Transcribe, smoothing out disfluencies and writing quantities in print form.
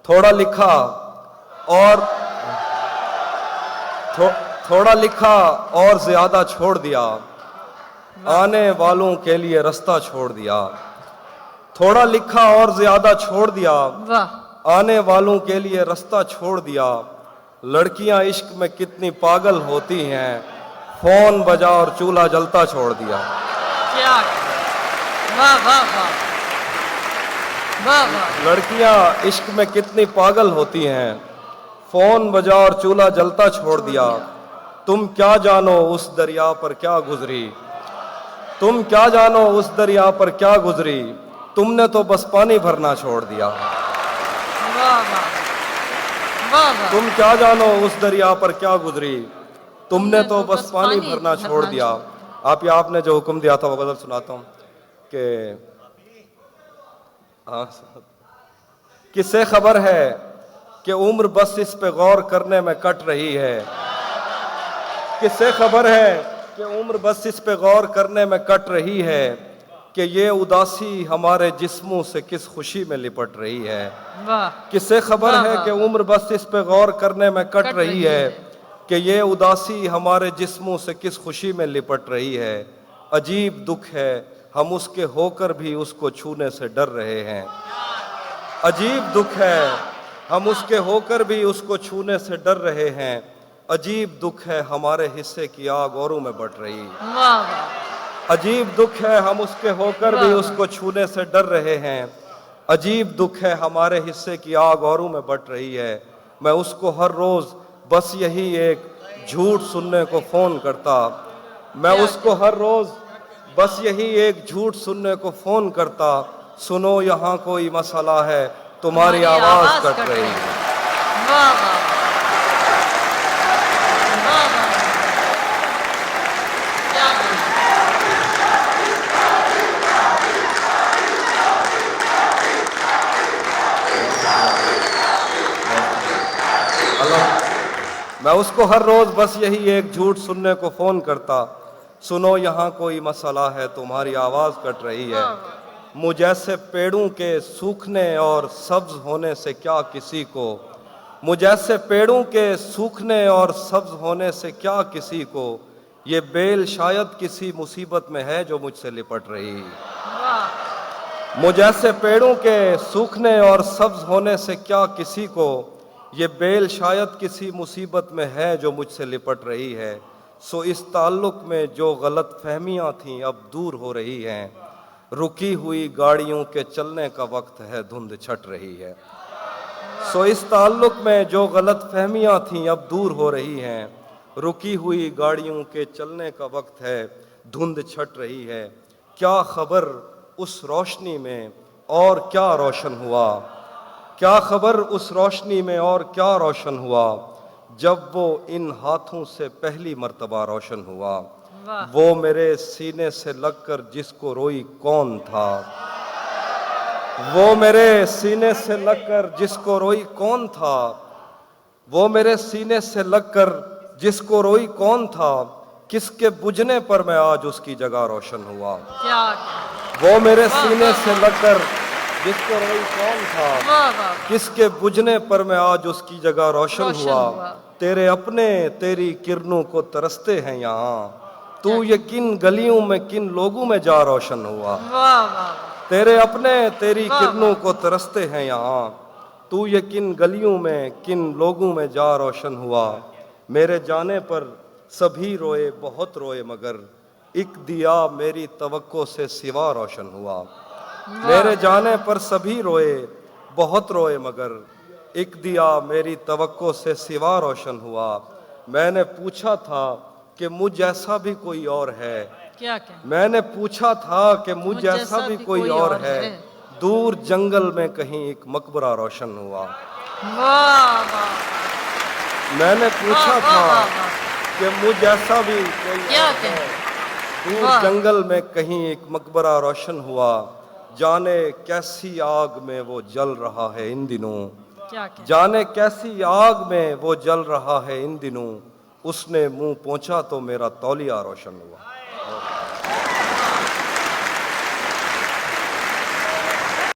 थोड़ा लिखा और थोड़ा लिखा और ज्यादा छोड़ दिया, आने वालों के लिए रास्ता छोड़ दिया। थोड़ा लिखा और ज्यादा छोड़ दिया, वाह आने वालों के लिए रास्ता छोड़ दिया। लड़कियां इश्क में कितनी पागल होती हैं, फोन बजा और चूल्हा जलता छोड़ दिया। क्या वाह वाह वाह वाह वाह लड़कियां इश्क में कितनी पागल होती हैं, फोन बजा और चूल्हा जलता छोड़ दिया। तुम क्या जानो उस दरिया पर क्या गुजरी, तुम क्या जानो उस दरिया पर क्या गुजरी, तुमने तो बस पानी भरना छोड़ दिया। वाह वाह वाह वाह तुम क्या जानो उस दरिया पर क्या गुजरी, तुमने तो बस पानी भरना छोड़ दिया। आप ये आपने जो हुक्म दिया था वो गजल सुनाता हूँ कि हाँ, किससे खबर है कि उम्र बस इस पे गौर करने में कट रही है। किससे खबर है कि उम्र बस इस पे गौर करने में कट रही है, कि ये उदासी हमारे जिस्मों से किस खुशी में लिपट रही है। वाह किससे खबर वाह, है वाह। कि उम्र बस इस पे गौर करने में कट रही है, कि ये उदासी हमारे जिस्मों से किस खुशी में लिपट रही है। अजीब दुख है हम उसके होकर भी उसको छूने से डर रहे हैं। अजीब दुख है हम उसके होकर भी उसको छूने से डर रहे हैं। अजीब दुख है हमारे हिस्से की आग औरों में बढ़ रही है। वाह वाह अजीब दुख है हम उसके होकर भी वाह। उसको छूने से डर रहे हैं। अजीब दुख है हमारे हिस्से की आग औरों में बढ़ रही है। मैं उसको हर रोज बस यही एक झूठ सुनने को फोन करता, मैं उसको हर रोज बस यही एक झूठ सुनने को फोन करता। सुनो यहाँ कोई मसला है, तुम्हारी आवाज कट रही है। वाह वाह वाह वाह क्या मैं उसको हर रोज बस यही एक झूठ सुनने को फोन करता। सुनो यहाँ कोई मसला है, तुम्हारी आवाज कट रही है। मुझ जैसे पेड़ों के सूखने और सब्ज होने से क्या किसी को, मुझ जैसे पेड़ों के सूखने और सब्ज होने से क्या किसी को, ये बेल शायद किसी मुसीबत में है जो मुझसे लिपट रही है। वाह मुझ जैसे पेड़ों के सूखने और सब्ज होने से क्या किसी को, ये बेल शायद किसी मुसीबत में है जो मुझसे लिपट रही है। सो इस ताल्लुक में जो गलत फहमियाँ थीं अब दूर हो रही हैं। रुकी हुई गाड़ियों के चलने का वक्त है, धुंध छट रही है। सो इस ताल्लुक में जो गलत फहमियाँ थीं अब दूर हो रही हैं। रुकी हुई गाड़ियों के चलने का वक्त है, धुंध छट रही है। क्या खबर उस रोशनी में और क्या रोशन हुआ, क्या खबर उस रोशनी में और क्या रोशन हुआ, जब वो इन हाथों से पहली मर्तबा रोशन हुआ। वाह वो मेरे सीने से लगकर जिसको रोई कौन था, वो मेरे सीने से लगकर जिसको रोई कौन था, वो मेरे सीने से लगकर जिसको रोई कौन था, किसके बुझने पर मैं आज उसकी जगह रोशन हुआ। क्या वो मेरे सीने से लगकर जिसको रोई कौन था, वाह वाह किसके बुझने पर मैं आज उसकी जगह रोशन रोशन हुआ। हुआ। तेरे अपने तेरी किरणों को तरसते हैं यहाँ, तू ये किन गलियों में किन लोगों में जा रोशन हुआ। वाह वाह तेरे अपने तेरी वाह, किरणों को तरसते हैं यहाँ, तू ये किन गलियों में किन लोगों में जा रोशन हुआ। मेरे जाने पर सभी रोए बहुत रोए, मगर एक दिया मेरी तवक्को से सिवा रोशन हुआ। मेरे जाने पर सभी रोए बहुत रोए, मगर एक दिया मेरी तवक्को से सिवा रोशन हुआ। मैंने पूछा था कि मुझ जैसा भी कोई और है, क्या क्या मैंने पूछा था कि मुझ जैसा भी कोई और है। दूर जंगल में कहीं एक मकबरा रोशन हुआ। वाह वाह मैंने पूछा वाह, था वाह, वाह। कि मुझ जैसा भी कोई क्या और क्या है। दूर वाह। जंगल में कहीं एक मकबरा रोशन हुआ। जाने कैसी आग में वो जल रहा है इन दिनों, क्या क्या जाने कैसी आग में वो जल रहा है इन दिनों। उसने मुंह पहुंचा तो मेरा तौलिया रोशन हुआ।